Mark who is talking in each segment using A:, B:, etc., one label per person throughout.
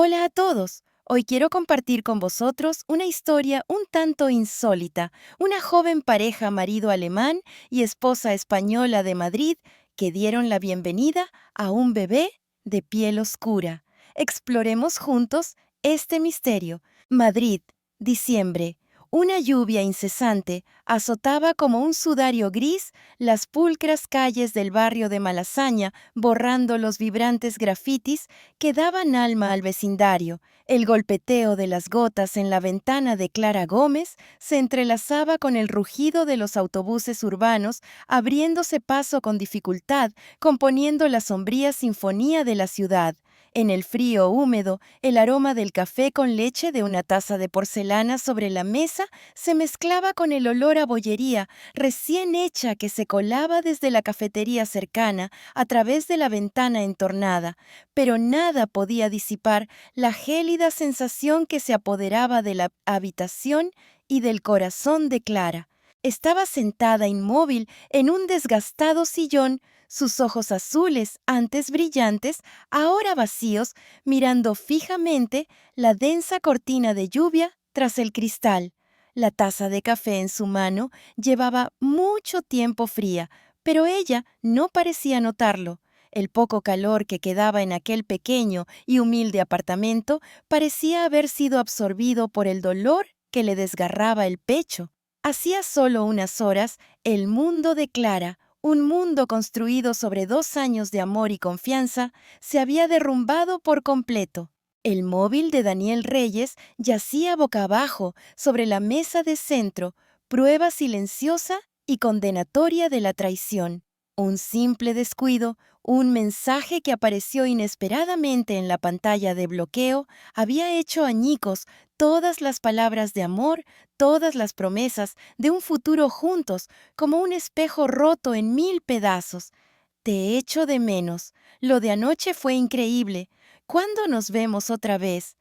A: Hola a todos. Hoy quiero compartir con vosotros una historia un tanto insólita. Una joven pareja marido alemán y esposa española de Madrid que dieron la bienvenida a un bebé de piel oscura. Exploremos juntos este misterio. Madrid, diciembre. Una lluvia incesante azotaba como un sudario gris las pulcras calles del barrio de Malasaña, borrando los vibrantes grafitis que daban alma al vecindario. El golpeteo de las gotas en la ventana de Clara Gómez se entrelazaba con el rugido de los autobuses urbanos, abriéndose paso con dificultad, componiendo la sombría sinfonía de la ciudad. En el frío húmedo, el aroma del café con leche de una taza de porcelana sobre la mesa se mezclaba con el olor a bollería recién hecha que se colaba desde la cafetería cercana a través de la ventana entornada, pero nada podía disipar la gélida sensación que se apoderaba de la habitación y del corazón de Clara. Estaba sentada inmóvil en un desgastado sillón, sus ojos azules, antes brillantes, ahora vacíos, mirando fijamente la densa cortina de lluvia tras el cristal. La taza de café en su mano llevaba mucho tiempo fría, pero ella no parecía notarlo. El poco calor que quedaba en aquel pequeño y humilde apartamento parecía haber sido absorbido por el dolor que le desgarraba el pecho. Hacía solo unas horas, el mundo de Clara, un mundo construido sobre 2 años de amor y confianza, se había derrumbado por completo. El móvil de Daniel Reyes yacía boca abajo sobre la mesa de centro, prueba silenciosa y condenatoria de la traición. Un simple descuido, un mensaje que apareció inesperadamente en la pantalla de bloqueo, había hecho añicos todas las palabras de amor, todas las promesas de un futuro juntos, como un espejo roto en 1000 pedazos. Te echo de menos. Lo de anoche fue increíble. ¿Cuándo nos vemos otra vez?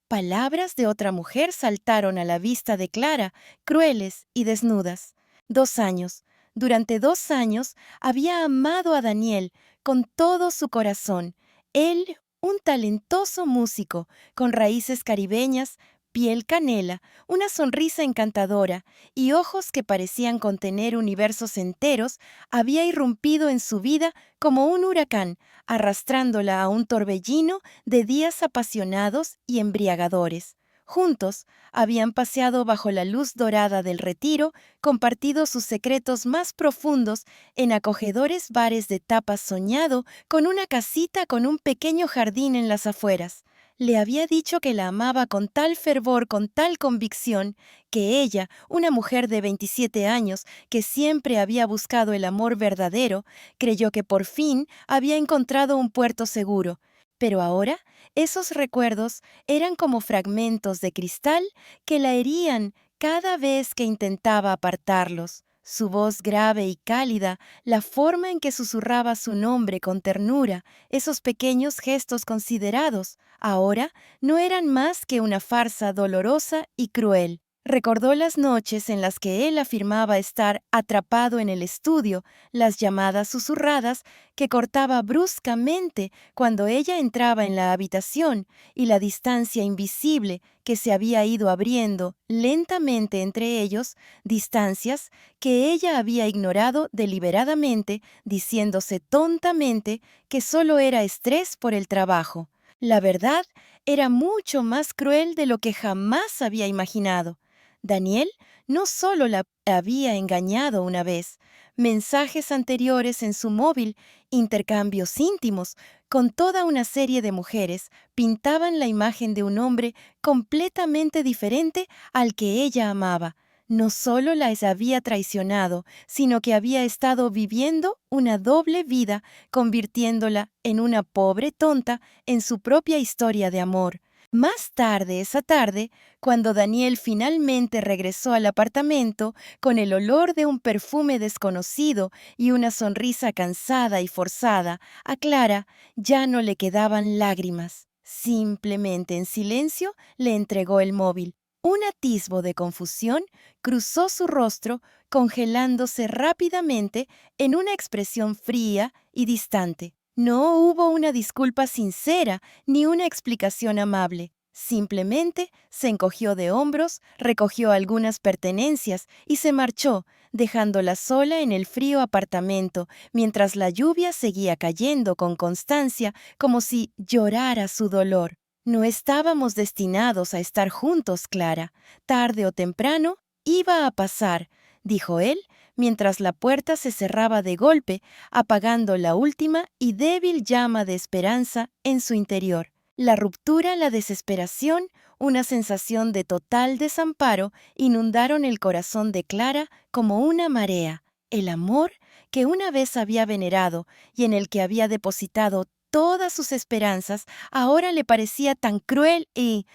A: Palabras de otra mujer saltaron a la vista de Clara, crueles y desnudas. 2 años. Durante 2 años había amado a Daniel con todo su corazón. Él, un talentoso músico, con raíces caribeñas, piel canela, una sonrisa encantadora y ojos que parecían contener universos enteros, había irrumpido en su vida como un huracán, arrastrándola a un torbellino de días apasionados y embriagadores. Juntos habían paseado bajo la luz dorada del retiro, compartido sus secretos más profundos en acogedores bares de tapas soñado, con una casita con un pequeño jardín en las afueras. Le había dicho que la amaba con tal fervor, con tal convicción, que ella, una mujer de 27 años, que siempre había buscado el amor verdadero, creyó que por fin había encontrado un puerto seguro. Pero ahora, esos recuerdos eran como fragmentos de cristal que la herían cada vez que intentaba apartarlos. Su voz grave y cálida, la forma en que susurraba su nombre con ternura, esos pequeños gestos considerados, ahora no eran más que una farsa dolorosa y cruel. Recordó las noches en las que él afirmaba estar atrapado en el estudio, las llamadas susurradas que cortaba bruscamente cuando ella entraba en la habitación y la distancia invisible que se había ido abriendo lentamente entre ellos, distancias que ella había ignorado deliberadamente, diciéndose tontamente que solo era estrés por el trabajo. La verdad era mucho más cruel de lo que jamás había imaginado. Daniel no solo la había engañado una vez, mensajes anteriores en su móvil, intercambios íntimos, con toda una serie de mujeres, pintaban la imagen de un hombre completamente diferente al que ella amaba. No solo las había traicionado, sino que había estado viviendo una doble vida, convirtiéndola en una pobre tonta en su propia historia de amor. Más tarde esa tarde, cuando Daniel finalmente regresó al apartamento con el olor de un perfume desconocido y una sonrisa cansada y forzada, a Clara ya no le quedaban lágrimas. Simplemente en silencio le entregó el móvil. Un atisbo de confusión cruzó su rostro, congelándose rápidamente en una expresión fría y distante. No hubo una disculpa sincera ni una explicación amable. Simplemente se encogió de hombros, recogió algunas pertenencias y se marchó, dejándola sola en el frío apartamento, mientras la lluvia seguía cayendo con constancia, como si llorara su dolor. No estábamos destinados a estar juntos, Clara. Tarde o temprano iba a pasar, dijo él, mientras la puerta se cerraba de golpe, apagando la última y débil llama de esperanza en su interior. La ruptura, la desesperación, una sensación de total desamparo inundaron el corazón de Clara como una marea. El amor que una vez había venerado y en el que había depositado todas sus esperanzas, ahora le parecía tan cruel y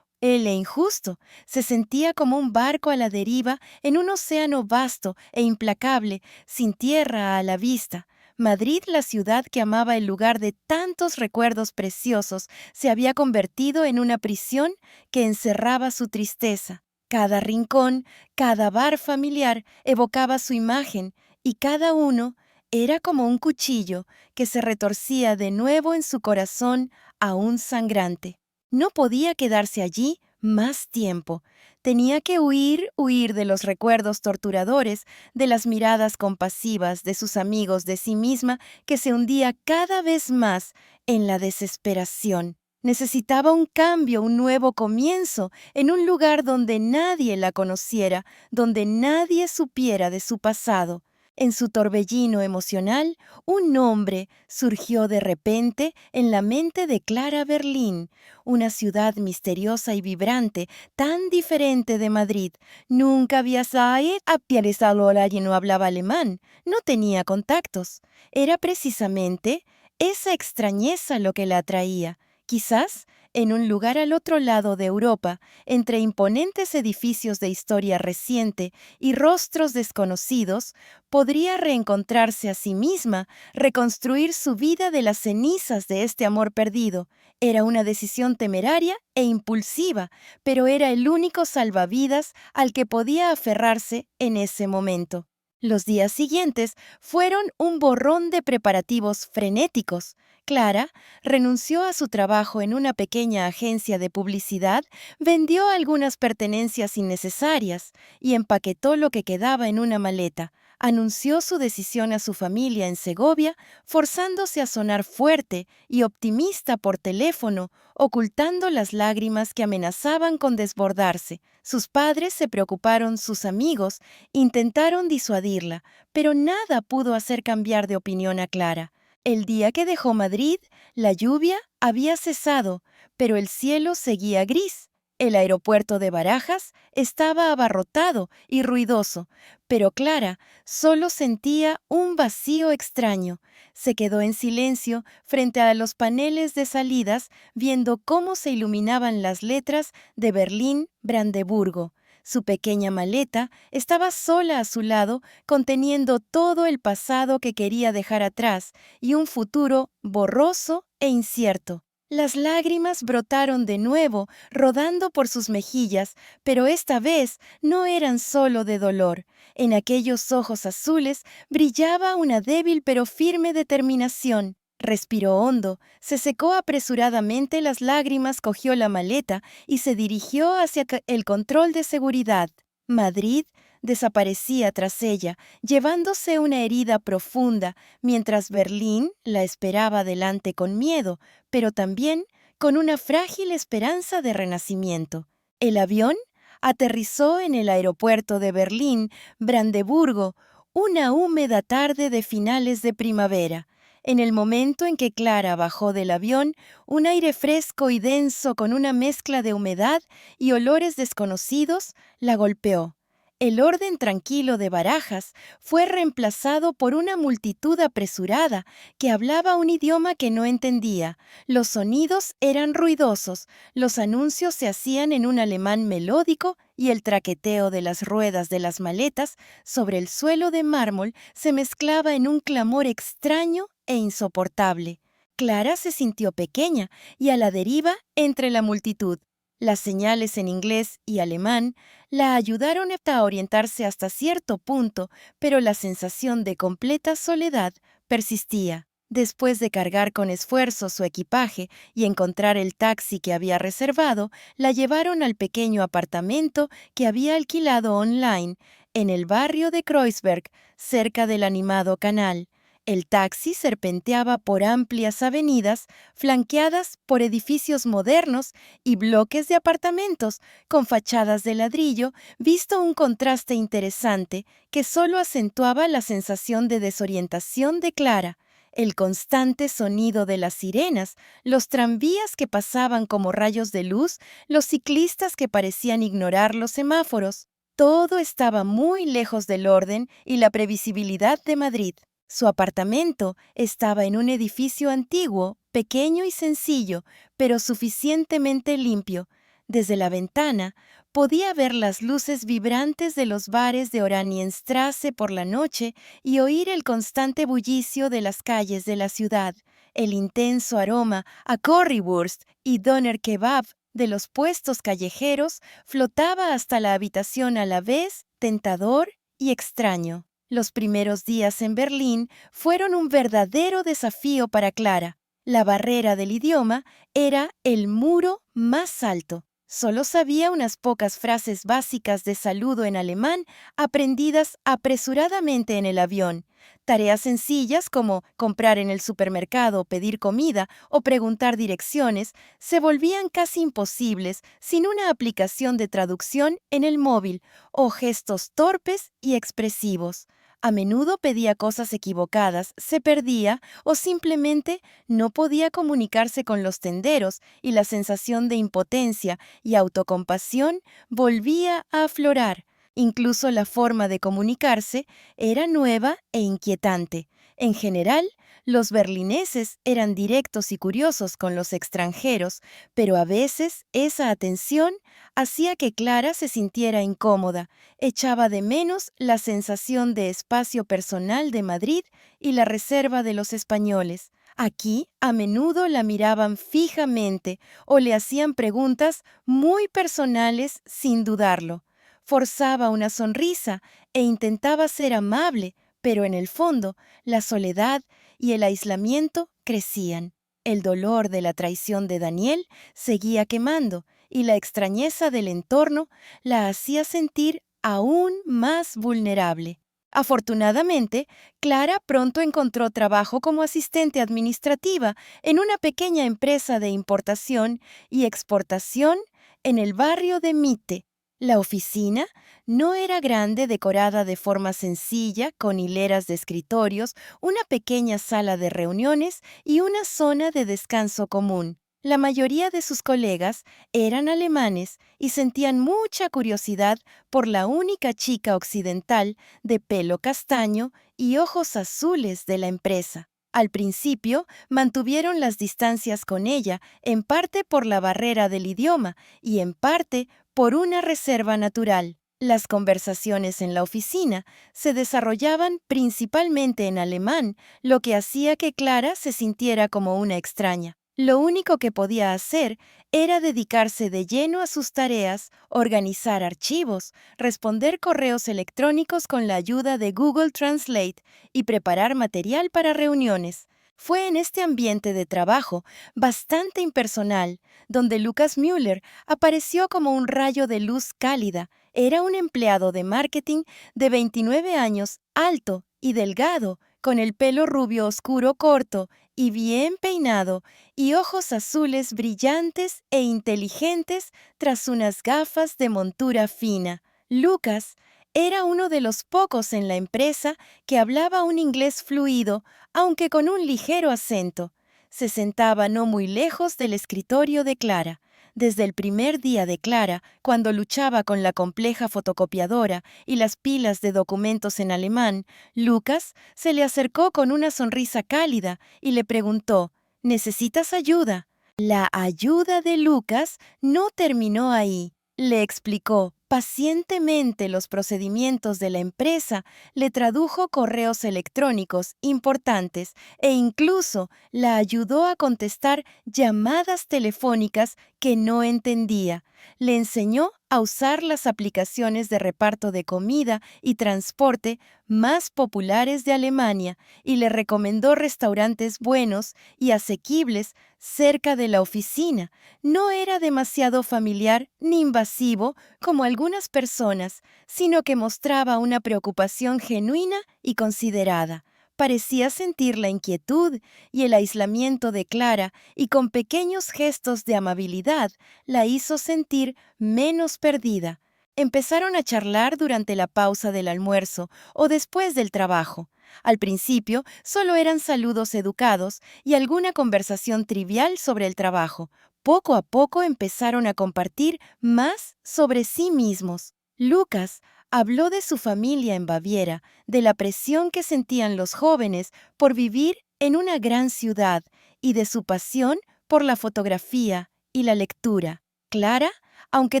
A: injusto. Se sentía como un barco a la deriva en un océano vasto e implacable, sin tierra a la vista. Madrid, la ciudad que amaba el lugar de tantos recuerdos preciosos, se había convertido en una prisión que encerraba su tristeza. Cada rincón, cada bar familiar evocaba su imagen, y cada uno era como un cuchillo que se retorcía de nuevo en su corazón aún sangrante. No podía quedarse allí más tiempo. Tenía que huir de los recuerdos torturadores, de las miradas compasivas de sus amigos, de sí misma, que se hundía cada vez más en la desesperación. Necesitaba un cambio, un nuevo comienzo, en un lugar donde nadie la conociera, donde nadie supiera de su pasado. En su torbellino emocional, un nombre surgió de repente en la mente de Clara Berlín, una ciudad misteriosa y vibrante, tan diferente de Madrid. Nunca había saído a Piaresalola y no hablaba alemán, no tenía contactos. Era precisamente esa extrañeza lo que la atraía. Quizás, en un lugar al otro lado de Europa, entre imponentes edificios de historia reciente y rostros desconocidos, podría reencontrarse a sí misma, reconstruir su vida de las cenizas de este amor perdido. Era una decisión temeraria e impulsiva, pero era el único salvavidas al que podía aferrarse en ese momento. Los días siguientes fueron un borrón de preparativos frenéticos. Clara renunció a su trabajo en una pequeña agencia de publicidad, vendió algunas pertenencias innecesarias y empaquetó lo que quedaba en una maleta. Anunció su decisión a su familia en Segovia, forzándose a sonar fuerte y optimista por teléfono, ocultando las lágrimas que amenazaban con desbordarse. Sus padres se preocuparon, sus amigos intentaron disuadirla, pero nada pudo hacer cambiar de opinión a Clara. El día que dejó Madrid, la lluvia había cesado, pero el cielo seguía gris. El aeropuerto de Barajas estaba abarrotado y ruidoso, pero Clara solo sentía un vacío extraño. Se quedó en silencio frente a los paneles de salidas, viendo cómo se iluminaban las letras de Berlín-Brandeburgo. Su pequeña maleta estaba sola a su lado, conteniendo todo el pasado que quería dejar atrás y un futuro borroso e incierto. Las lágrimas brotaron de nuevo, rodando por sus mejillas, pero esta vez no eran solo de dolor. En aquellos ojos azules brillaba una débil pero firme determinación. Respiró hondo, se secó apresuradamente las lágrimas, cogió la maleta y se dirigió hacia el control de seguridad. Madrid desaparecía tras ella, llevándose una herida profunda, mientras Berlín la esperaba delante con miedo, pero también con una frágil esperanza de renacimiento. El avión aterrizó en el aeropuerto de Berlín-Brandeburgo, una húmeda tarde de finales de primavera. En el momento en que Clara bajó del avión, un aire fresco y denso con una mezcla de humedad y olores desconocidos la golpeó. El orden tranquilo de Barajas fue reemplazado por una multitud apresurada que hablaba un idioma que no entendía. Los sonidos eran ruidosos, los anuncios se hacían en un alemán melódico y el traqueteo de las ruedas de las maletas sobre el suelo de mármol se mezclaba en un clamor extraño e insoportable. Clara se sintió pequeña y a la deriva entre la multitud. Las señales en inglés y alemán la ayudaron a orientarse hasta cierto punto, pero la sensación de completa soledad persistía. Después de cargar con esfuerzo su equipaje y encontrar el taxi que había reservado, la llevaron al pequeño apartamento que había alquilado online en el barrio de Kreuzberg, cerca del animado canal. El taxi serpenteaba por amplias avenidas flanqueadas por edificios modernos y bloques de apartamentos con fachadas de ladrillo, visto un contraste interesante que solo acentuaba la sensación de desorientación de Clara. El constante sonido de las sirenas, los tranvías que pasaban como rayos de luz, los ciclistas que parecían ignorar los semáforos. Todo estaba muy lejos del orden y la previsibilidad de Madrid. Su apartamento estaba en un edificio antiguo, pequeño y sencillo, pero suficientemente limpio. Desde la ventana podía ver las luces vibrantes de los bares de Oranienstraße por la noche y oír el constante bullicio de las calles de la ciudad, el intenso aroma a currywurst y doner kebab de los puestos callejeros flotaba hasta la habitación a la vez tentador y extraño. Los primeros días en Berlín fueron un verdadero desafío para Clara. La barrera del idioma era el muro más alto. Solo sabía unas pocas frases básicas de saludo en alemán aprendidas apresuradamente en el avión. Tareas sencillas como comprar en el supermercado, pedir comida o preguntar direcciones se volvían casi imposibles sin una aplicación de traducción en el móvil o gestos torpes y expresivos. A menudo pedía cosas equivocadas, se perdía o simplemente no podía comunicarse con los tenderos y la sensación de impotencia y autocompasión volvía a aflorar. Incluso la forma de comunicarse era nueva e inquietante. En general, los berlineses eran directos y curiosos con los extranjeros, pero a veces esa atención hacía que Clara se sintiera incómoda, echaba de menos la sensación de espacio personal de Madrid y la reserva de los españoles. Aquí, a menudo la miraban fijamente o le hacían preguntas muy personales sin dudarlo. Forzaba una sonrisa e intentaba ser amable, pero en el fondo, la soledad y el aislamiento crecían. El dolor de la traición de Daniel seguía quemando y la extrañeza del entorno la hacía sentir aún más vulnerable. Afortunadamente, Clara pronto encontró trabajo como asistente administrativa en una pequeña empresa de importación y exportación en el barrio de Mitte. La oficina no era grande, decorada de forma sencilla, con hileras de escritorios, una pequeña sala de reuniones y una zona de descanso común. La mayoría de sus colegas eran alemanes y sentían mucha curiosidad por la única chica occidental de pelo castaño y ojos azules de la empresa. Al principio, mantuvieron las distancias con ella, en parte por la barrera del idioma y en parte por una reserva natural. Las conversaciones en la oficina se desarrollaban principalmente en alemán, lo que hacía que Clara se sintiera como una extraña. Lo único que podía hacer era dedicarse de lleno a sus tareas, organizar archivos, responder correos electrónicos con la ayuda de Google Translate y preparar material para reuniones. Fue en este ambiente de trabajo, bastante impersonal, donde Lucas Müller apareció como un rayo de luz cálida. Era un empleado de marketing de 29 años, alto y delgado, con el pelo rubio oscuro corto y bien peinado, y ojos azules brillantes e inteligentes tras unas gafas de montura fina. Lucas era uno de los pocos en la empresa que hablaba un inglés fluido, aunque con un ligero acento. Se sentaba no muy lejos del escritorio de Clara. Desde el primer día de Clara, cuando luchaba con la compleja fotocopiadora y las pilas de documentos en alemán, Lucas se le acercó con una sonrisa cálida y le preguntó: ¿necesitas ayuda? La ayuda de Lucas no terminó ahí. Le explicó pacientemente los procedimientos de la empresa, le tradujo correos electrónicos importantes e incluso la ayudó a contestar llamadas telefónicas que no entendía. Le enseñó a usar las aplicaciones de reparto de comida y transporte más populares de Alemania y le recomendó restaurantes buenos y asequibles cerca de la oficina. No era demasiado familiar ni invasivo como algunas personas, sino que mostraba una preocupación genuina y considerada. Parecía sentir la inquietud y el aislamiento de Clara, y con pequeños gestos de amabilidad la hizo sentir menos perdida. Empezaron a charlar durante la pausa del almuerzo o después del trabajo. Al principio solo eran saludos educados y alguna conversación trivial sobre el trabajo. Poco a poco empezaron a compartir más sobre sí mismos. Lucas habló de su familia en Baviera, de la presión que sentían los jóvenes por vivir en una gran ciudad y de su pasión por la fotografía y la lectura. Clara, aunque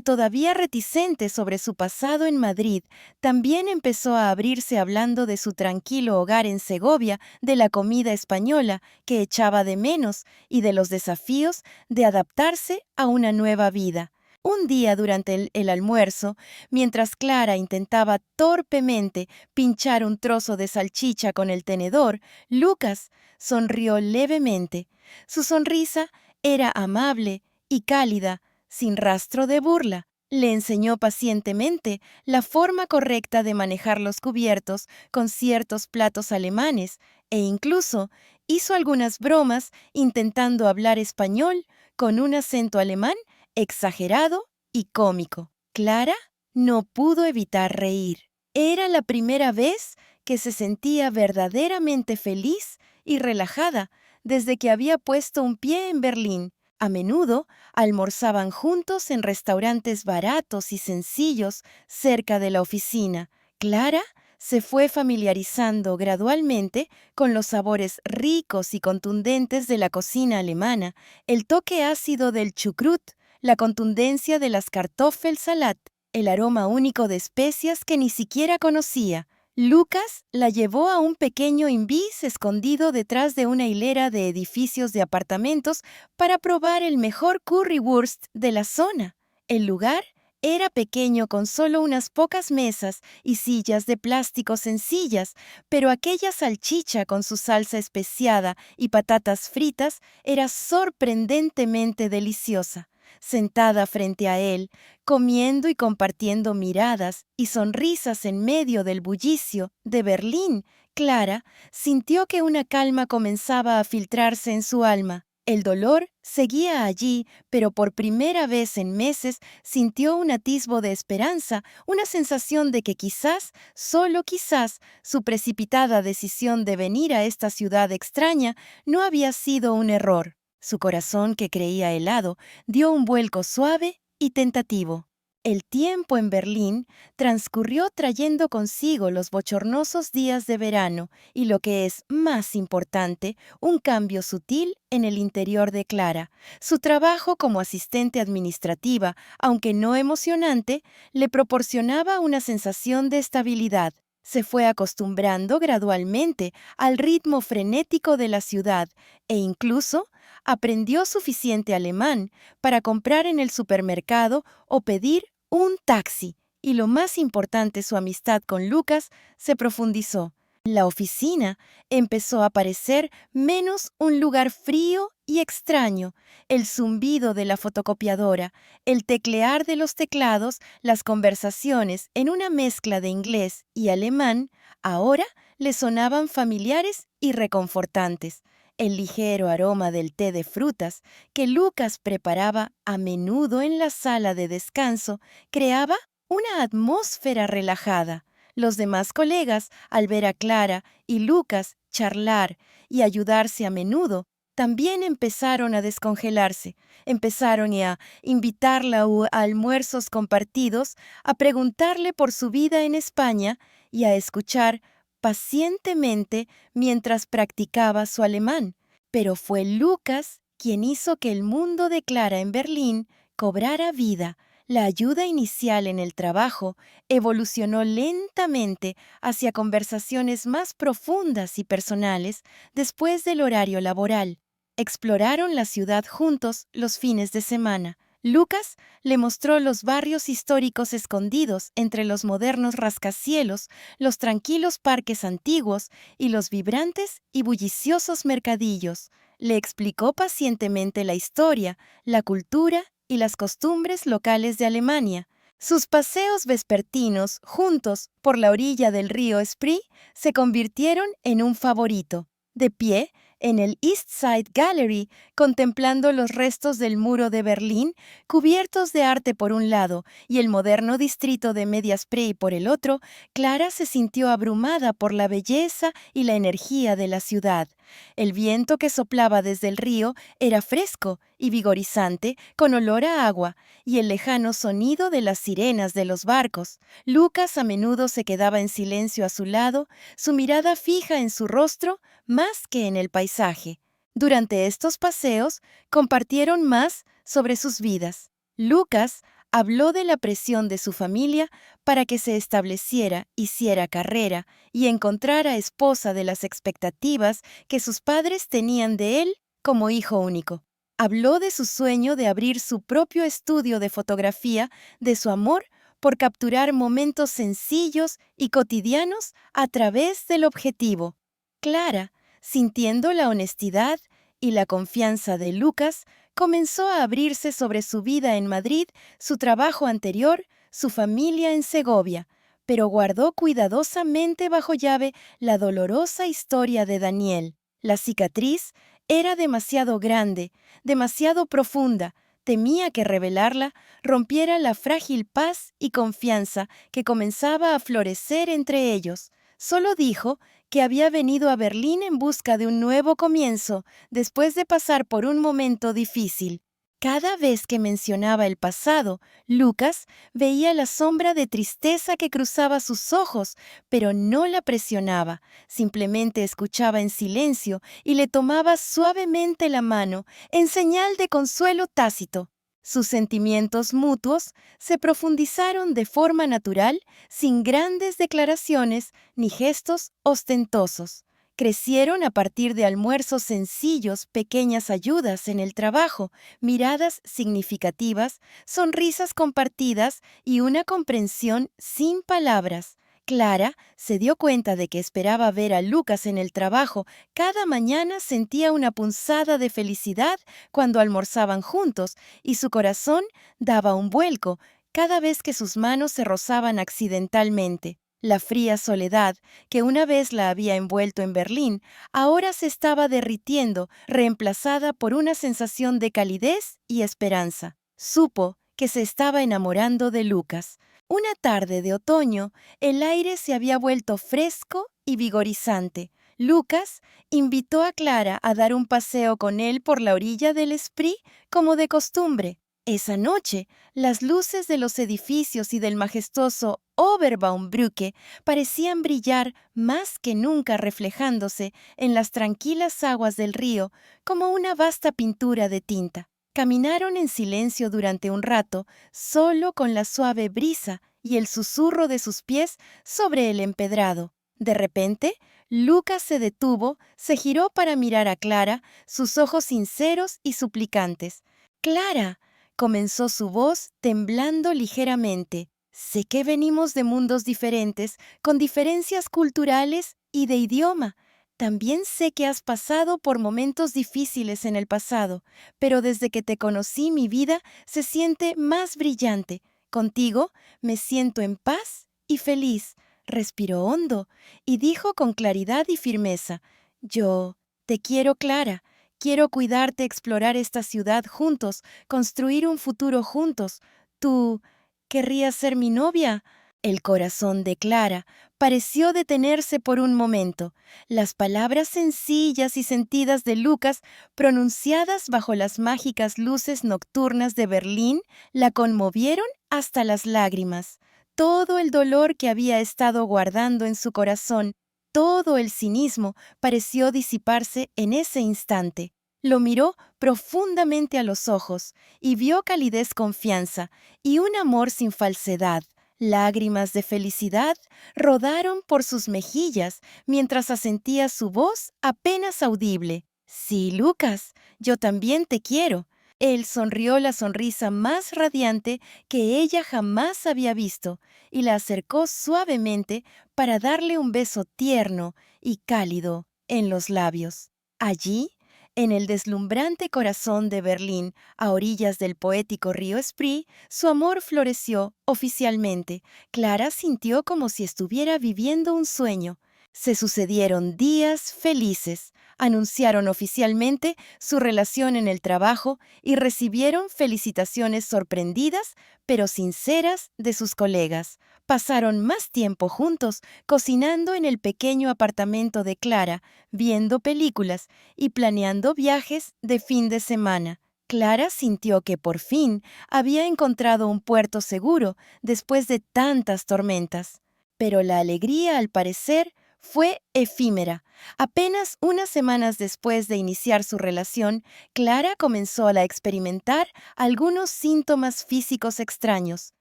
A: todavía reticente sobre su pasado en Madrid, también empezó a abrirse hablando de su tranquilo hogar en Segovia, de la comida española que echaba de menos y de los desafíos de adaptarse a una nueva vida. Un día durante el almuerzo, mientras Clara intentaba torpemente pinchar un trozo de salchicha con el tenedor, Lucas sonrió levemente. Su sonrisa era amable y cálida, sin rastro de burla. Le enseñó pacientemente la forma correcta de manejar los cubiertos con ciertos platos alemanes e incluso hizo algunas bromas intentando hablar español con un acento alemán exagerado y cómico. Clara no pudo evitar reír. Era la primera vez que se sentía verdaderamente feliz y relajada desde que había puesto un pie en Berlín. A menudo almorzaban juntos en restaurantes baratos y sencillos cerca de la oficina. Clara se fue familiarizando gradualmente con los sabores ricos y contundentes de la cocina alemana, el toque ácido del chucrut, la contundencia de las Kartoffelsalat, el aroma único de especias que ni siquiera conocía. Lucas la llevó a un pequeño imbis escondido detrás de una hilera de edificios de apartamentos para probar el mejor currywurst de la zona. El lugar era pequeño con solo unas pocas mesas y sillas de plástico sencillas, pero aquella salchicha con su salsa especiada y patatas fritas era sorprendentemente deliciosa. Sentada frente a él, comiendo y compartiendo miradas y sonrisas en medio del bullicio de Berlín, Clara sintió que una calma comenzaba a filtrarse en su alma. El dolor seguía allí, pero por primera vez en meses sintió un atisbo de esperanza, una sensación de que quizás, solo quizás, su precipitada decisión de venir a esta ciudad extraña no había sido un error. Su corazón, que creía helado, dio un vuelco suave y tentativo. El tiempo en Berlín transcurrió trayendo consigo los bochornosos días de verano y, lo que es más importante, un cambio sutil en el interior de Clara. Su trabajo como asistente administrativa, aunque no emocionante, le proporcionaba una sensación de estabilidad. Se fue acostumbrando gradualmente al ritmo frenético de la ciudad e incluso aprendió suficiente alemán para comprar en el supermercado o pedir un taxi. Y lo más importante, su amistad con Lucas se profundizó. La oficina empezó a parecer menos un lugar frío y extraño. El zumbido de la fotocopiadora, el teclear de los teclados, las conversaciones en una mezcla de inglés y alemán, ahora le sonaban familiares y reconfortantes. El ligero aroma del té de frutas que Lucas preparaba a menudo en la sala de descanso creaba una atmósfera relajada. Los demás colegas, al ver a Clara y Lucas charlar y ayudarse a menudo, también empezaron a descongelarse. Empezaron a invitarla a almuerzos compartidos, a preguntarle por su vida en España y a escuchar pacientemente mientras practicaba su alemán. Pero fue Lucas quien hizo que el mundo de Clara en Berlín cobrara vida. La ayuda inicial en el trabajo evolucionó lentamente hacia conversaciones más profundas y personales después del horario laboral. Exploraron la ciudad juntos los fines de semana. Lucas le mostró los barrios históricos escondidos entre los modernos rascacielos, los tranquilos parques antiguos y los vibrantes y bulliciosos mercadillos. Le explicó pacientemente la historia, la cultura y las costumbres locales de Alemania. Sus paseos vespertinos juntos por la orilla del río Spree se convirtieron en un favorito. De pie, en el East Side Gallery, contemplando los restos del muro de Berlín, cubiertos de arte por un lado y el moderno distrito de Media Spree por el otro, Clara se sintió abrumada por la belleza y la energía de la ciudad. El viento que soplaba desde el río era fresco y vigorizante, con olor a agua, y el lejano sonido de las sirenas de los barcos. Lucas a menudo se quedaba en silencio a su lado, su mirada fija en su rostro más que en el paisaje. Durante estos paseos compartieron más sobre sus vidas. Lucas habló de la presión de su familia para que se estableciera, hiciera carrera y encontrara esposa de las expectativas que sus padres tenían de él como hijo único. Habló de su sueño de abrir su propio estudio de fotografía, de su amor por capturar momentos sencillos y cotidianos a través del objetivo. Clara, sintiendo la honestidad y la confianza de Lucas, comenzó a abrirse sobre su vida en Madrid, su trabajo anterior, su familia en Segovia, pero guardó cuidadosamente bajo llave la dolorosa historia de Daniel. La cicatriz era demasiado grande, demasiado profunda. Temía que revelarla rompiera la frágil paz y confianza que comenzaba a florecer entre ellos. Solo dijo que había venido a Berlín en busca de un nuevo comienzo, después de pasar por un momento difícil. Cada vez que mencionaba el pasado, Lucas veía la sombra de tristeza que cruzaba sus ojos, pero no la presionaba, simplemente escuchaba en silencio y le tomaba suavemente la mano, en señal de consuelo tácito. Sus sentimientos mutuos se profundizaron de forma natural, sin grandes declaraciones ni gestos ostentosos. Crecieron a partir de almuerzos sencillos, pequeñas ayudas en el trabajo, miradas significativas, sonrisas compartidas y una comprensión sin palabras. Clara se dio cuenta de que esperaba ver a Lucas en el trabajo. Cada mañana sentía una punzada de felicidad cuando almorzaban juntos y su corazón daba un vuelco cada vez que sus manos se rozaban accidentalmente. La fría soledad, que una vez la había envuelto en Berlín, ahora se estaba derritiendo, reemplazada por una sensación de calidez y esperanza. Supo que se estaba enamorando de Lucas. Una tarde de otoño, el aire se había vuelto fresco y vigorizante. Lucas invitó a Clara a dar un paseo con él por la orilla del Spree como de costumbre. Esa noche, las luces de los edificios y del majestuoso Oberbaumbrücke parecían brillar más que nunca, reflejándose en las tranquilas aguas del río como una vasta pintura de tinta. Caminaron en silencio durante un rato, solo con la suave brisa y el susurro de sus pies sobre el empedrado. De repente, Lucas se detuvo, se giró para mirar a Clara, sus ojos sinceros y suplicantes. «Clara», comenzó su voz temblando ligeramente. «Sé que venimos de mundos diferentes, con diferencias culturales y de idioma. También sé que has pasado por momentos difíciles en el pasado, pero desde que te conocí mi vida se siente más brillante. Contigo me siento en paz y feliz». Respiró hondo y dijo con claridad y firmeza: «Yo te quiero, Clara. Quiero cuidarte, explorar esta ciudad juntos, construir un futuro juntos. ¿Tú querrías ser mi novia?». El corazón de Clara pareció detenerse por un momento. Las palabras sencillas y sentidas de Lucas, pronunciadas bajo las mágicas luces nocturnas de Berlín, la conmovieron hasta las lágrimas. Todo el dolor que había estado guardando en su corazón, todo el cinismo, pareció disiparse en ese instante. Lo miró profundamente a los ojos y vio calidez, confianza y un amor sin falsedad. Lágrimas de felicidad rodaron por sus mejillas mientras asentía su voz apenas audible. «Sí, Lucas, yo también te quiero». Él sonrió la sonrisa más radiante que ella jamás había visto y la acercó suavemente para darle un beso tierno y cálido en los labios. Allí, en el deslumbrante corazón de Berlín, a orillas del poético río Spree, su amor floreció oficialmente. Clara sintió como si estuviera viviendo un sueño. Se sucedieron días felices. Anunciaron oficialmente su relación en el trabajo y recibieron felicitaciones sorprendidas, pero sinceras, de sus colegas. Pasaron más tiempo juntos, cocinando en el pequeño apartamento de Clara, viendo películas y planeando viajes de fin de semana. Clara sintió que por fin había encontrado un puerto seguro después de tantas tormentas. Pero la alegría, al parecer, fue efímera. Apenas unas semanas después de iniciar su relación, Clara comenzó a experimentar algunos síntomas físicos extraños.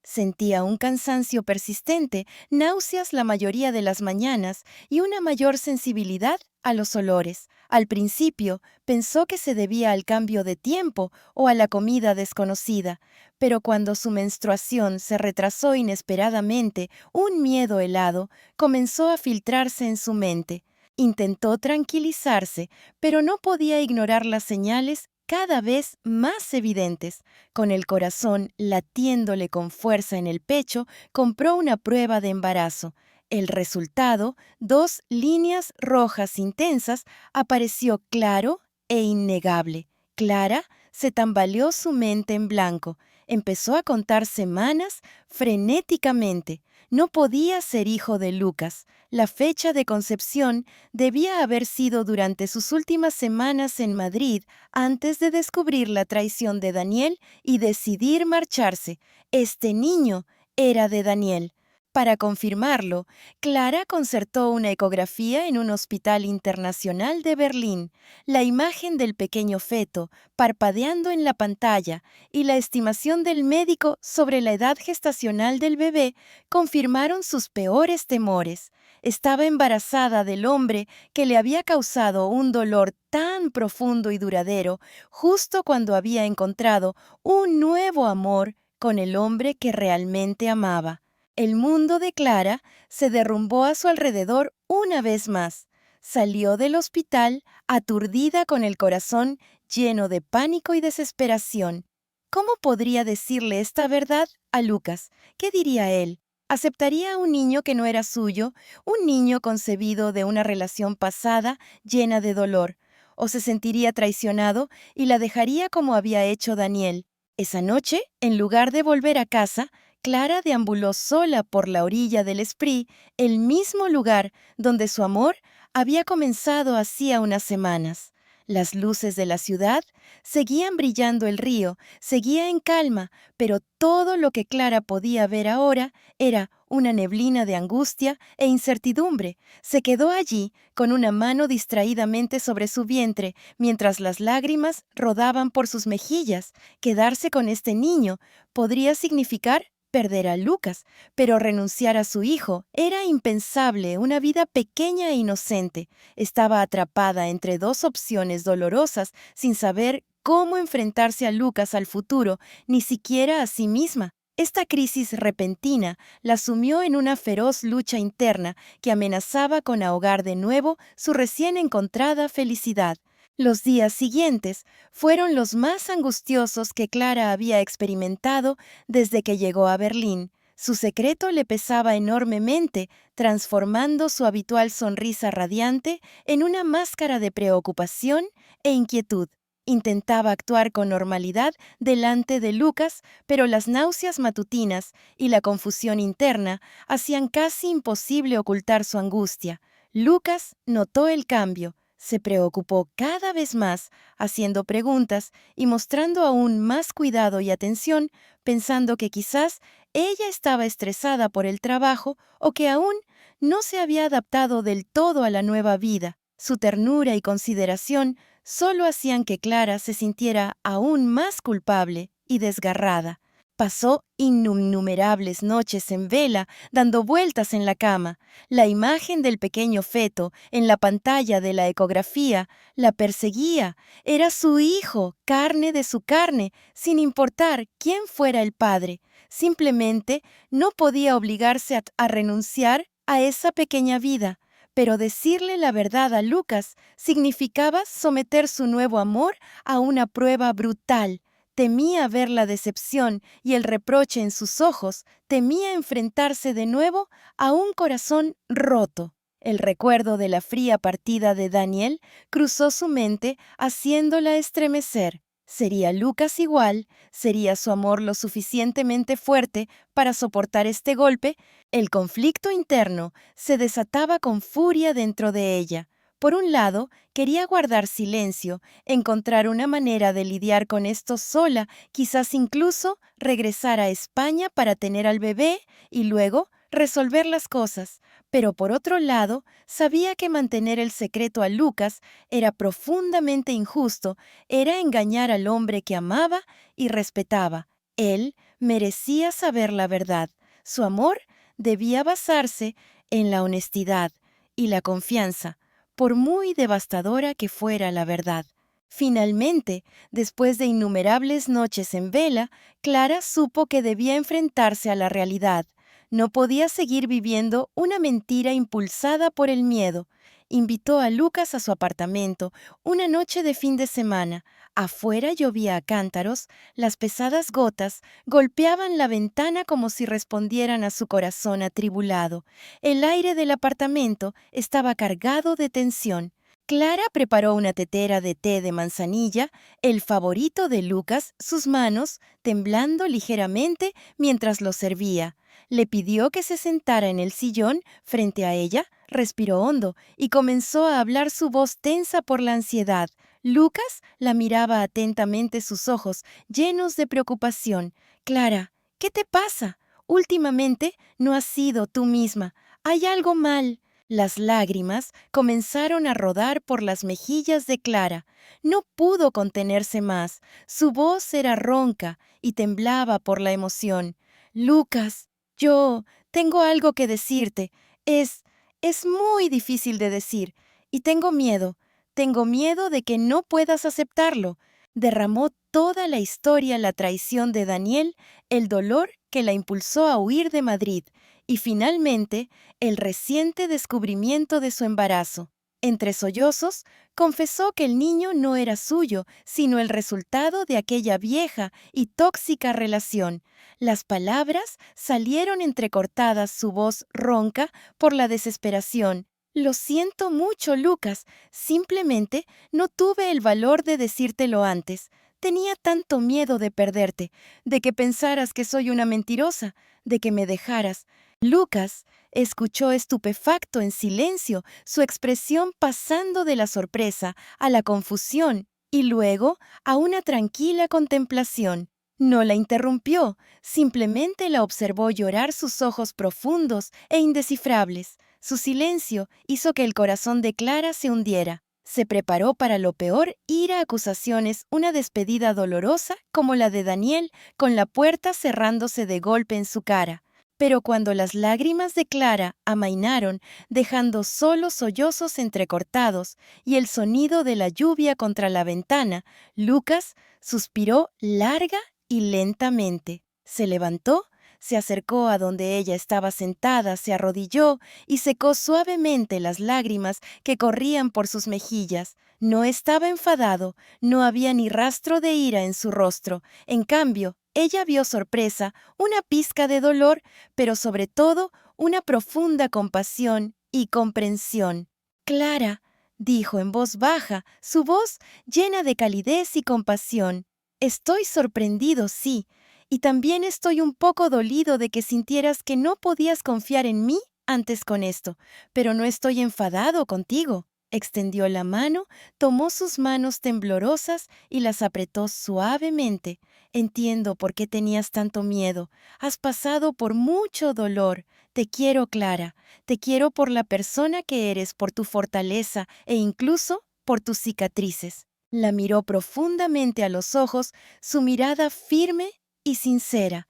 A: Sentía un cansancio persistente, náuseas la mayoría de las mañanas y una mayor sensibilidad a los olores. Al principio pensó que se debía al cambio de tiempo o a la comida desconocida, pero cuando su menstruación se retrasó inesperadamente, un miedo helado comenzó a filtrarse en su mente. Intentó tranquilizarse, pero no podía ignorar las señales cada vez más evidentes. Con el corazón latiéndole con fuerza en el pecho, compró una prueba de embarazo. El resultado, 2 líneas rojas intensas, apareció claro e innegable. Clara se tambaleó su mente en blanco. Empezó a contar semanas frenéticamente. No podía ser hijo de Lucas. La fecha de concepción debía haber sido durante sus últimas semanas en Madrid, antes de descubrir la traición de Daniel y decidir marcharse. Este niño era de Daniel. Para confirmarlo, Clara concertó una ecografía en un hospital internacional de Berlín. La imagen del pequeño feto parpadeando en la pantalla y la estimación del médico sobre la edad gestacional del bebé confirmaron sus peores temores. Estaba embarazada del hombre que le había causado un dolor tan profundo y duradero justo cuando había encontrado un nuevo amor con el hombre que realmente amaba. El mundo de Clara se derrumbó a su alrededor una vez más. Salió del hospital aturdida, con el corazón lleno de pánico y desesperación. ¿Cómo podría decirle esta verdad a Lucas? ¿Qué diría él? ¿Aceptaría a un niño que no era suyo, un niño concebido de una relación pasada llena de dolor? ¿O se sentiría traicionado y la dejaría como había hecho Daniel? Esa noche, en lugar de volver a casa, Clara deambuló sola por la orilla del Spree, el mismo lugar donde su amor había comenzado hacía unas semanas. Las luces de la ciudad seguían brillando, el río seguía en calma, pero todo lo que Clara podía ver ahora era una neblina de angustia e incertidumbre. Se quedó allí, con una mano distraídamente sobre su vientre, mientras las lágrimas rodaban por sus mejillas. Quedarse con este niño podría significar perder a Lucas, pero renunciar a su hijo era impensable. Una vida pequeña e inocente. Estaba atrapada entre dos opciones dolorosas, sin saber cómo enfrentarse a Lucas, al futuro, ni siquiera a sí misma. Esta crisis repentina la sumió en una feroz lucha interna que amenazaba con ahogar de nuevo su recién encontrada felicidad. Los días siguientes fueron los más angustiosos que Clara había experimentado desde que llegó a Berlín. Su secreto le pesaba enormemente, transformando su habitual sonrisa radiante en una máscara de preocupación e inquietud. Intentaba actuar con normalidad delante de Lucas, pero las náuseas matutinas y la confusión interna hacían casi imposible ocultar su angustia. Lucas notó el cambio. Se preocupó cada vez más, haciendo preguntas y mostrando aún más cuidado y atención, pensando que quizás ella estaba estresada por el trabajo o que aún no se había adaptado del todo a la nueva vida. Su ternura y consideración solo hacían que Clara se sintiera aún más culpable y desgarrada. Pasó innumerables noches en vela, dando vueltas en la cama. La imagen del pequeño feto en la pantalla de la ecografía la perseguía. Era su hijo, carne de su carne, sin importar quién fuera el padre. Simplemente no podía obligarse a renunciar a esa pequeña vida. Pero decirle la verdad a Lucas significaba someter su nuevo amor a una prueba brutal. Temía ver la decepción y el reproche en sus ojos, temía enfrentarse de nuevo a un corazón roto. El recuerdo de la fría partida de Daniel cruzó su mente, haciéndola estremecer. ¿Sería Lucas igual? ¿Sería su amor lo suficientemente fuerte para soportar este golpe? El conflicto interno se desataba con furia dentro de ella. Por un lado, quería guardar silencio, encontrar una manera de lidiar con esto sola, quizás incluso regresar a España para tener al bebé y luego resolver las cosas. Pero por otro lado, sabía que mantener el secreto a Lucas era profundamente injusto, era engañar al hombre que amaba y respetaba. Él merecía saber la verdad. Su amor debía basarse en la honestidad y la confianza, por muy devastadora que fuera la verdad. Finalmente, después de innumerables noches en vela, Clara supo que debía enfrentarse a la realidad. No podía seguir viviendo una mentira impulsada por el miedo. Invitó a Lucas a su apartamento una noche de fin de semana. Afuera llovía a cántaros, las pesadas gotas golpeaban la ventana como si respondieran a su corazón atribulado. El aire del apartamento estaba cargado de tensión. Clara preparó una tetera de té de manzanilla, el favorito de Lucas, sus manos temblando ligeramente mientras lo servía. Le pidió que se sentara en el sillón frente a ella, respiró hondo y comenzó a hablar, su voz tensa por la ansiedad. Lucas la miraba atentamente, sus ojos llenos de preocupación. Clara, ¿qué te pasa? Últimamente no has sido tú misma. Hay algo mal. Las lágrimas comenzaron a rodar por las mejillas de Clara. No pudo contenerse más. Su voz era ronca y temblaba por la emoción. Lucas, yo tengo algo que decirte. Es es muy difícil de decir y tengo miedo. Tengo miedo de que no puedas aceptarlo. Derramó toda la historia, la traición de Daniel, el dolor que la impulsó a huir de Madrid y finalmente el reciente descubrimiento de su embarazo. Entre sollozos, confesó que el niño no era suyo, sino el resultado de aquella vieja y tóxica relación. Las palabras salieron entrecortadas, su voz ronca por la desesperación. Lo siento mucho, Lucas. Simplemente no tuve el valor de decírtelo antes. Tenía tanto miedo de perderte, de que pensaras que soy una mentirosa, de que me dejaras. Lucas escuchó estupefacto en silencio, su expresión pasando de la sorpresa a la confusión y luego a una tranquila contemplación. No la interrumpió, simplemente la observó llorar, sus ojos profundos e indescifrables. Su silencio hizo que el corazón de Clara se hundiera. Se preparó para lo peor, ir a acusaciones, una despedida dolorosa como la de Daniel, con la puerta cerrándose de golpe en su cara. Pero cuando las lágrimas de Clara amainaron, dejando solo sollozos entrecortados y el sonido de la lluvia contra la ventana, Lucas suspiró larga y lentamente. Se levantó, se acercó a donde ella estaba sentada, se arrodilló y secó suavemente las lágrimas que corrían por sus mejillas. No estaba enfadado, no había ni rastro de ira en su rostro. En cambio, ella vio sorpresa, una pizca de dolor, pero sobre todo una profunda compasión y comprensión. Clara, dijo en voz baja, su voz llena de calidez y compasión. Estoy sorprendido, sí, y también estoy un poco dolido de que sintieras que no podías confiar en mí antes con esto, pero no estoy enfadado contigo. Extendió la mano, tomó sus manos temblorosas y las apretó suavemente. Entiendo por qué tenías tanto miedo. Has pasado por mucho dolor. Te quiero, Clara. Te quiero por la persona que eres, por tu fortaleza e incluso por tus cicatrices. La miró profundamente a los ojos, su mirada firme y sincera.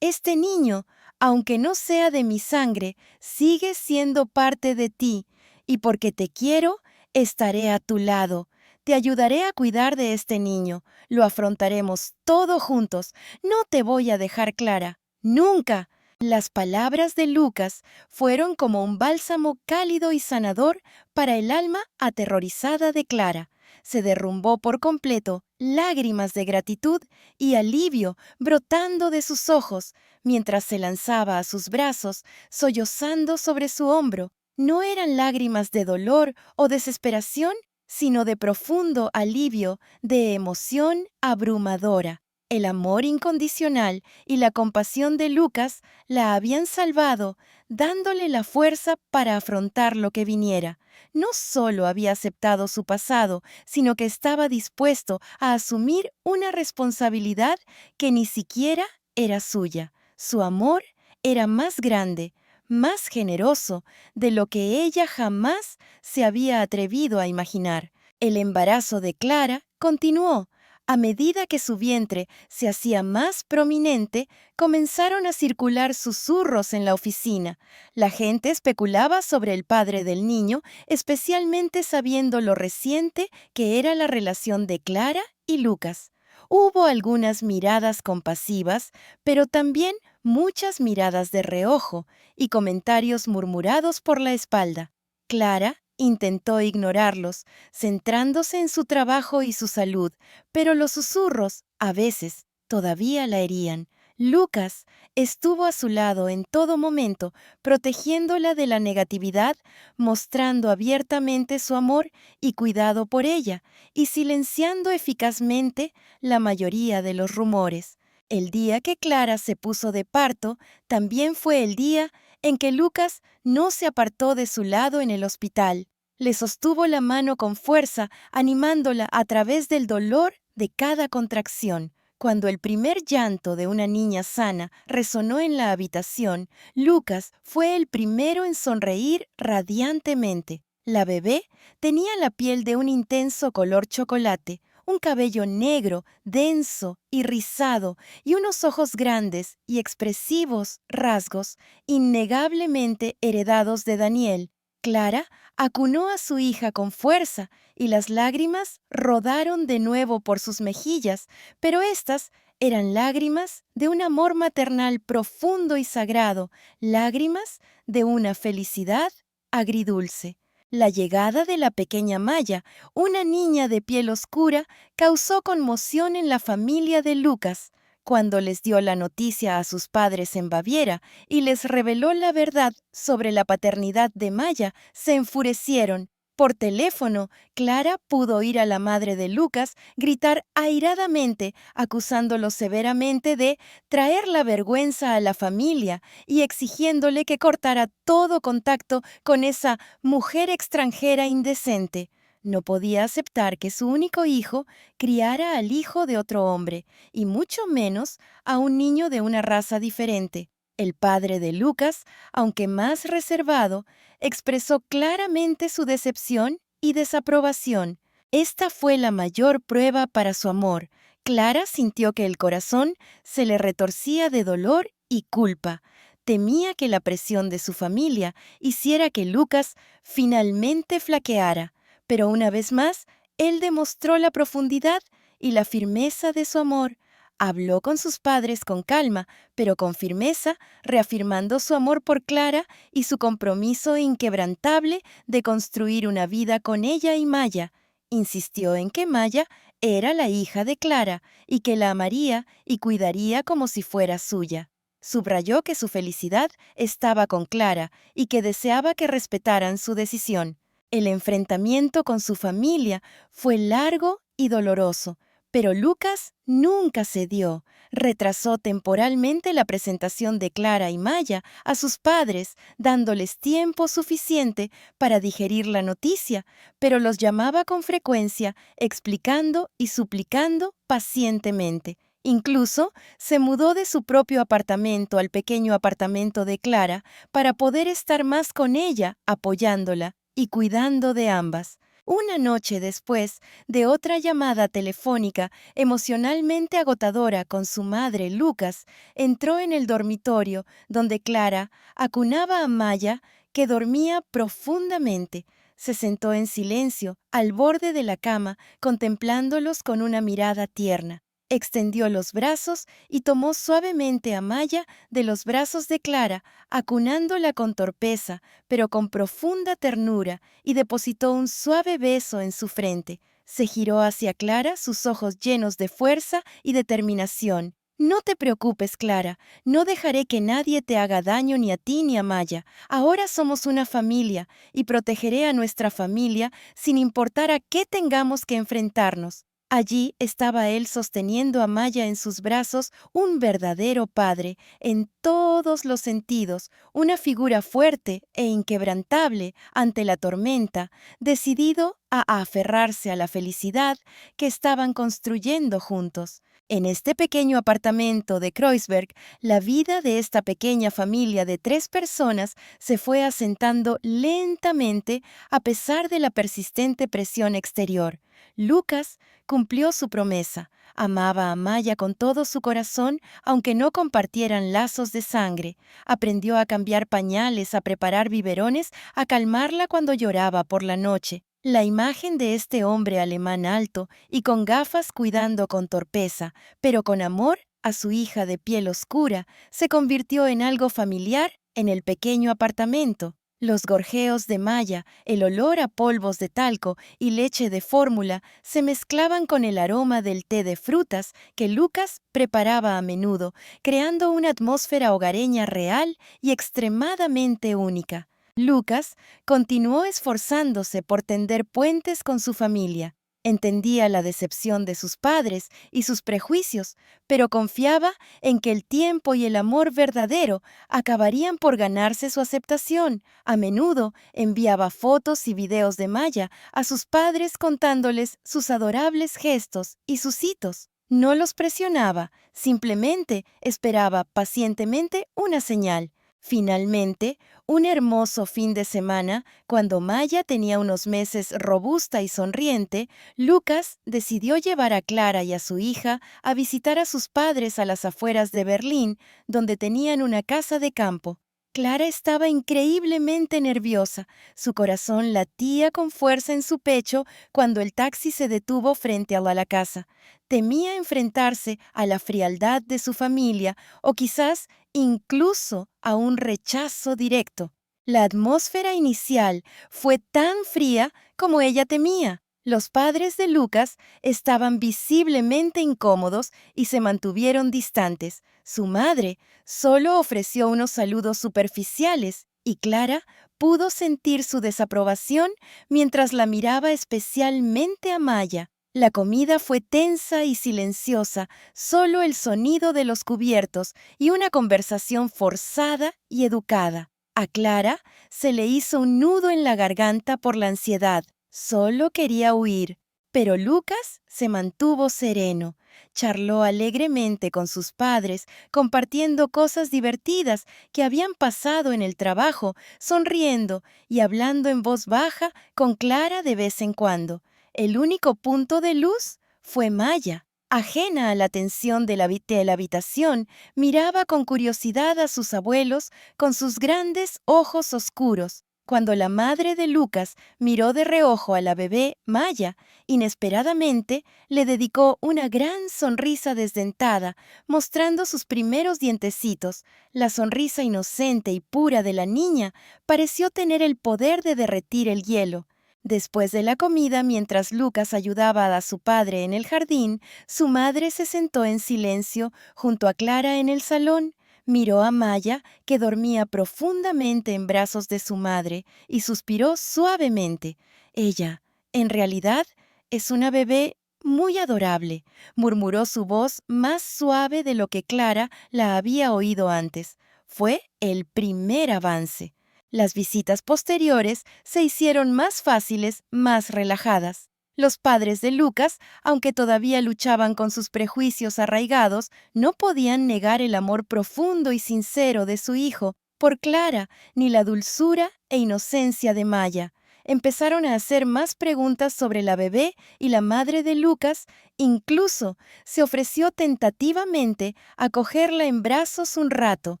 A: Este niño, aunque no sea de mi sangre, sigue siendo parte de ti, y porque te quiero, estaré a tu lado. Te ayudaré a cuidar de este niño. Lo afrontaremos todo juntos. No te voy a dejar, Clara. Nunca. Las palabras de Lucas fueron como un bálsamo cálido y sanador para el alma aterrorizada de Clara. Se derrumbó por completo, lágrimas de gratitud y alivio brotando de sus ojos, mientras se lanzaba a sus brazos, sollozando sobre su hombro. No eran lágrimas de dolor o desesperación, sino de profundo alivio, de emoción abrumadora. El amor incondicional y la compasión de Lucas la habían salvado, dándole la fuerza para afrontar lo que viniera. No solo había aceptado su pasado, sino que estaba dispuesto a asumir una responsabilidad que ni siquiera era suya. Su amor era más grande, más generoso de lo que ella jamás se había atrevido a imaginar. El embarazo de Clara continuó. A medida que su vientre se hacía más prominente, comenzaron a circular susurros en la oficina. La gente especulaba sobre el padre del niño, especialmente sabiendo lo reciente que era la relación de Clara y Lucas. Hubo algunas miradas compasivas, pero también muchas miradas de reojo y comentarios murmurados por la espalda. Clara intentó ignorarlos, centrándose en su trabajo y su salud, pero los susurros, a veces, todavía la herían. Lucas estuvo a su lado en todo momento, protegiéndola de la negatividad, mostrando abiertamente su amor y cuidado por ella, y silenciando eficazmente la mayoría de los rumores. El día que Clara se puso de parto, también fue el día en que Lucas no se apartó de su lado en el hospital. Le sostuvo la mano con fuerza, animándola a través del dolor de cada contracción. Cuando el primer llanto de una niña sana resonó en la habitación, Lucas fue el primero en sonreír radiantemente. La bebé tenía la piel de un intenso color chocolate, un cabello negro, denso y rizado, y unos ojos grandes y expresivos rasgos, innegablemente heredados de Daniel. Clara acunó a su hija con fuerza, y las lágrimas rodaron de nuevo por sus mejillas, pero estas eran lágrimas de un amor maternal profundo y sagrado, lágrimas de una felicidad agridulce. La llegada de la pequeña Maya, una niña de piel oscura, causó conmoción en la familia de Lucas. Cuando les dio la noticia a sus padres en Baviera y les reveló la verdad sobre la paternidad de Maya, se enfurecieron. Por teléfono, Clara pudo oír a la madre de Lucas gritar airadamente, acusándolo severamente de traer la vergüenza a la familia y exigiéndole que cortara todo contacto con esa mujer extranjera indecente. No podía aceptar que su único hijo criara al hijo de otro hombre, y mucho menos a un niño de una raza diferente. El padre de Lucas, aunque más reservado, expresó claramente su decepción y desaprobación. Esta fue la mayor prueba para su amor. Clara sintió que el corazón se le retorcía de dolor y culpa. Temía que la presión de su familia hiciera que Lucas finalmente flaqueara. Pero una vez más, él demostró la profundidad y la firmeza de su amor. Habló con sus padres con calma, pero con firmeza, reafirmando su amor por Clara y su compromiso inquebrantable de construir una vida con ella y Maya. Insistió en que Maya era la hija de Clara y que la amaría y cuidaría como si fuera suya. Subrayó que su felicidad estaba con Clara y que deseaba que respetaran su decisión. El enfrentamiento con su familia fue largo y doloroso, pero Lucas nunca cedió. Retrasó temporalmente la presentación de Clara y Maya a sus padres, dándoles tiempo suficiente para digerir la noticia, pero los llamaba con frecuencia, explicando y suplicando pacientemente. Incluso se mudó de su propio apartamento al pequeño apartamento de Clara para poder estar más con ella, apoyándola y cuidando de ambas. Una noche después de otra llamada telefónica emocionalmente agotadora con su madre, Lucas, entró en el dormitorio donde Clara acunaba a Maya, que dormía profundamente. Se sentó en silencio al borde de la cama, contemplándolos con una mirada tierna. Extendió los brazos y tomó suavemente a Maya de los brazos de Clara, acunándola con torpeza, pero con profunda ternura, y depositó un suave beso en su frente. Se giró hacia Clara, sus ojos llenos de fuerza y determinación. No te preocupes, Clara, no dejaré que nadie te haga daño ni a ti ni a Maya. Ahora somos una familia y protegeré a nuestra familia sin importar a qué tengamos que enfrentarnos. Allí estaba él sosteniendo a Maya en sus brazos, un verdadero padre, en todos los sentidos, una figura fuerte e inquebrantable ante la tormenta, decidido a aferrarse a la felicidad que estaban construyendo juntos. En este pequeño apartamento de Kreuzberg, la vida de esta pequeña familia de 3 personas se fue asentando lentamente a pesar de la persistente presión exterior. Lucas cumplió su promesa. Amaba a Maya con todo su corazón, aunque no compartieran lazos de sangre. Aprendió a cambiar pañales, a preparar biberones, a calmarla cuando lloraba por la noche. La imagen de este hombre alemán alto y con gafas cuidando con torpeza, pero con amor, a su hija de piel oscura, se convirtió en algo familiar en el pequeño apartamento. Los gorjeos de Maya, el olor a polvos de talco y leche de fórmula se mezclaban con el aroma del té de frutas que Lucas preparaba a menudo, creando una atmósfera hogareña real y extremadamente única. Lucas continuó esforzándose por tender puentes con su familia. Entendía la decepción de sus padres y sus prejuicios, pero confiaba en que el tiempo y el amor verdadero acabarían por ganarse su aceptación. A menudo enviaba fotos y videos de Maya a sus padres contándoles sus adorables gestos y sus hitos. No los presionaba, simplemente esperaba pacientemente una señal. Finalmente, un hermoso fin de semana, cuando Maya tenía unos meses robusta y sonriente, Lucas decidió llevar a Clara y a su hija a visitar a sus padres a las afueras de Berlín, donde tenían una casa de campo. Clara estaba increíblemente nerviosa. Su corazón latía con fuerza en su pecho cuando el taxi se detuvo frente a la casa. Temía enfrentarse a la frialdad de su familia o quizás incluso a un rechazo directo. La atmósfera inicial fue tan fría como ella temía. Los padres de Lucas estaban visiblemente incómodos y se mantuvieron distantes. Su madre solo ofreció unos saludos superficiales y Clara pudo sentir su desaprobación mientras la miraba especialmente a Maya. La comida fue tensa y silenciosa, solo el sonido de los cubiertos y una conversación forzada y educada. A Clara se le hizo un nudo en la garganta por la ansiedad. Solo quería huir. Pero Lucas se mantuvo sereno. Charló alegremente con sus padres, compartiendo cosas divertidas que habían pasado en el trabajo, sonriendo y hablando en voz baja con Clara de vez en cuando. El único punto de luz fue Maya. Ajena a la tensión de la habitación, miraba con curiosidad a sus abuelos con sus grandes ojos oscuros. Cuando la madre de Lucas miró de reojo a la bebé Maya, inesperadamente le dedicó una gran sonrisa desdentada, mostrando sus primeros dientecitos. La sonrisa inocente y pura de la niña pareció tener el poder de derretir el hielo. Después de la comida, mientras Lucas ayudaba a su padre en el jardín, su madre se sentó en silencio junto a Clara en el salón. Miró a Maya, que dormía profundamente en brazos de su madre, y suspiró suavemente. Ella, en realidad, es una bebé muy adorable, murmuró su voz más suave de lo que Clara la había oído antes. Fue el primer avance. Las visitas posteriores se hicieron más fáciles, más relajadas. Los padres de Lucas, aunque todavía luchaban con sus prejuicios arraigados, no podían negar el amor profundo y sincero de su hijo por Clara, ni la dulzura e inocencia de Maya. empezaron a hacer más preguntas sobre la bebé y la madre de Lucas. Incluso se ofreció tentativamente a cogerla en brazos un rato.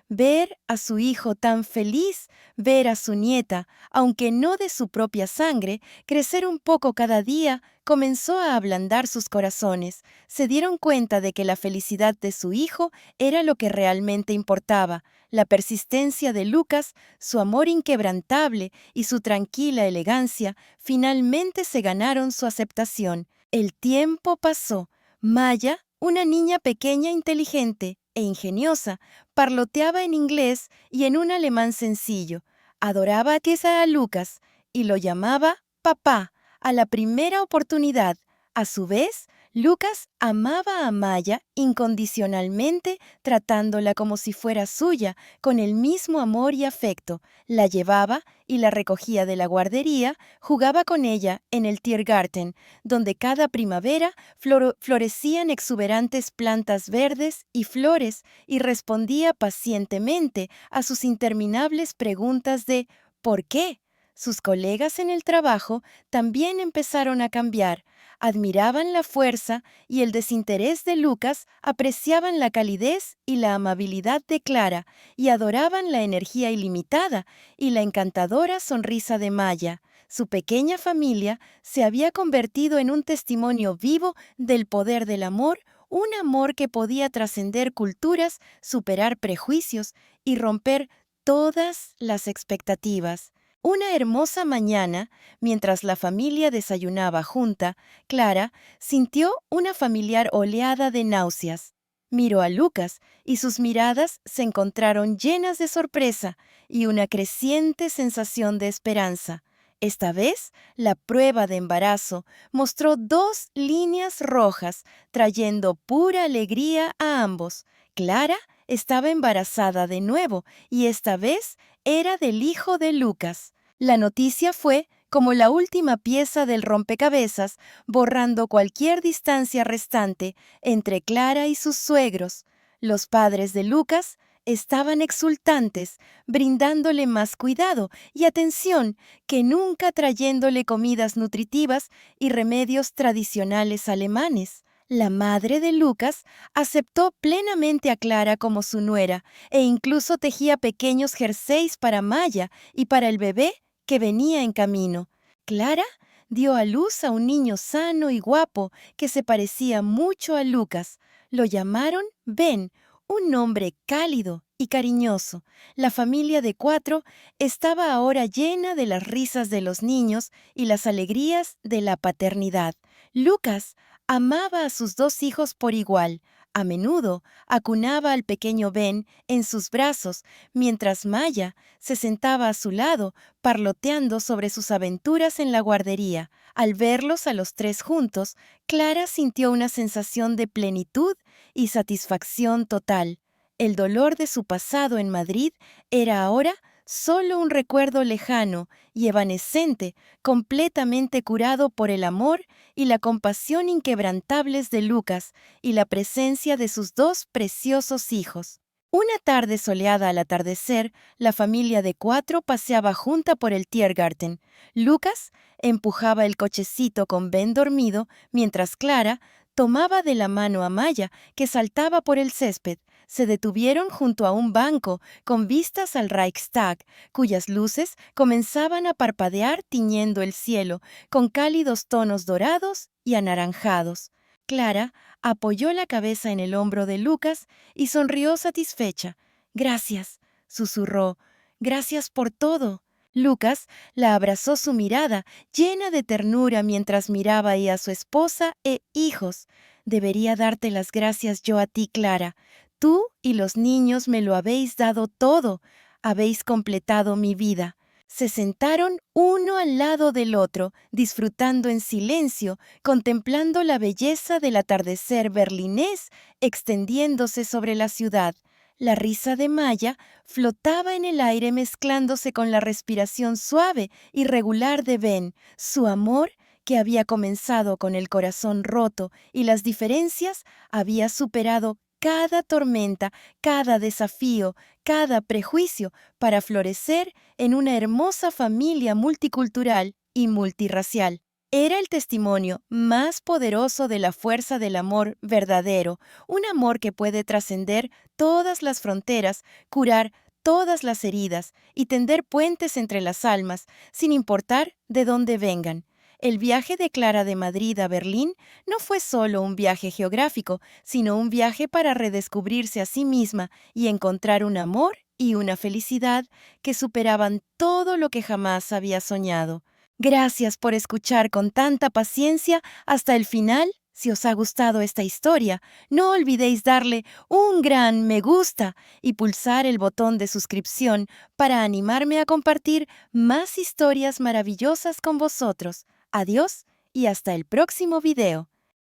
A: Ver a su hijo tan feliz, ver a su nieta, aunque no de su propia sangre, crecer un poco cada día, comenzó a ablandar sus corazones. Se dieron cuenta de que la felicidad de su hijo era lo que realmente importaba. La persistencia de Lucas, su amor inquebrantable y su tranquila elegancia finalmente se ganaron su aceptación. El tiempo pasó. Maya, una niña pequeña, inteligente e ingeniosa, parloteaba en inglés y en un alemán sencillo. Adoraba a Lucas y lo llamaba papá a la primera oportunidad. A su vez, Lucas amaba a Maya incondicionalmente, tratándola como si fuera suya, con el mismo amor y afecto. La llevaba y la recogía de la guardería, jugaba con ella en el Tiergarten, donde cada primavera florecían exuberantes plantas verdes y flores, y respondía pacientemente a sus interminables preguntas de ¿por qué? Sus colegas en el trabajo también empezaron a cambiar. Admiraban la fuerza y el desinterés de Lucas, apreciaban la calidez y la amabilidad de Clara, y adoraban la energía ilimitada y la encantadora sonrisa de Maya. Su pequeña familia se había convertido en un testimonio vivo del poder del amor, un amor que podía trascender culturas, superar prejuicios y romper todas las expectativas. Una hermosa mañana, mientras la familia desayunaba junta, Clara sintió una familiar oleada de náuseas. Miró a Lucas y sus miradas se encontraron llenas de sorpresa y una creciente sensación de esperanza. Esta vez, la prueba de embarazo mostró 2 líneas rojas, trayendo pura alegría a ambos. Clara estaba embarazada de nuevo y esta vez era del hijo de Lucas. La noticia fue como la última pieza del rompecabezas, borrando cualquier distancia restante entre Clara y sus suegros. Los padres de Lucas estaban exultantes, brindándole más cuidado y atención que nunca, trayéndole comidas nutritivas y remedios tradicionales alemanes. La madre de Lucas aceptó plenamente a Clara como su nuera e incluso tejía pequeños jerseys para Maya y para el bebé que venía en camino. Clara dio a luz a un niño sano y guapo que se parecía mucho a Lucas. Lo llamaron Ben, un nombre cálido y cariñoso. La familia de 4 estaba ahora llena de las risas de los niños y las alegrías de la paternidad. Lucas amaba a sus 2 hijos por igual. A menudo acunaba al pequeño Ben en sus brazos, mientras Maya se sentaba a su lado, parloteando sobre sus aventuras en la guardería. Al verlos a los 3 juntos, Clara sintió una sensación de plenitud y satisfacción total. El dolor de su pasado en Madrid era ahora solo un recuerdo lejano y evanescente, completamente curado por el amor y la compasión inquebrantables de Lucas y la presencia de sus 2 preciosos hijos. Una tarde soleada al atardecer, la familia de 4 paseaba junta por el Tiergarten. Lucas empujaba el cochecito con Ben dormido, mientras Clara tomaba de la mano a Maya, que saltaba por el césped. Se detuvieron junto a un banco con vistas al Reichstag, cuyas luces comenzaban a parpadear tiñendo el cielo con cálidos tonos dorados y anaranjados. Clara apoyó la cabeza en el hombro de Lucas y sonrió satisfecha. «Gracias», susurró. «Gracias por todo». Lucas la abrazó, su mirada llena de ternura, mientras miraba ahí a su esposa e hijos. «Debería darte las gracias yo a ti, Clara. Tú y los niños me lo habéis dado todo. Habéis completado mi vida». Se sentaron uno al lado del otro, disfrutando en silencio, contemplando la belleza del atardecer berlinés extendiéndose sobre la ciudad. La risa de Maya flotaba en el aire, mezclándose con la respiración suave y regular de Ben. Su amor, que había comenzado con el corazón roto y las diferencias, había superado cada tormenta, cada desafío, cada prejuicio para florecer en una hermosa familia multicultural y multirracial. Era el testimonio más poderoso de la fuerza del amor verdadero, un amor que puede trascender todas las fronteras, curar todas las heridas y tender puentes entre las almas, sin importar de dónde vengan. El viaje de Clara de Madrid a Berlín no fue solo un viaje geográfico, sino un viaje para redescubrirse a sí misma y encontrar un amor y una felicidad que superaban todo lo que jamás había soñado. Gracias por escuchar con tanta paciencia hasta el final. Si os ha gustado esta historia, no olvidéis darle un gran me gusta y pulsar el botón de suscripción para animarme a compartir más historias maravillosas con vosotros. Adiós y hasta el próximo video.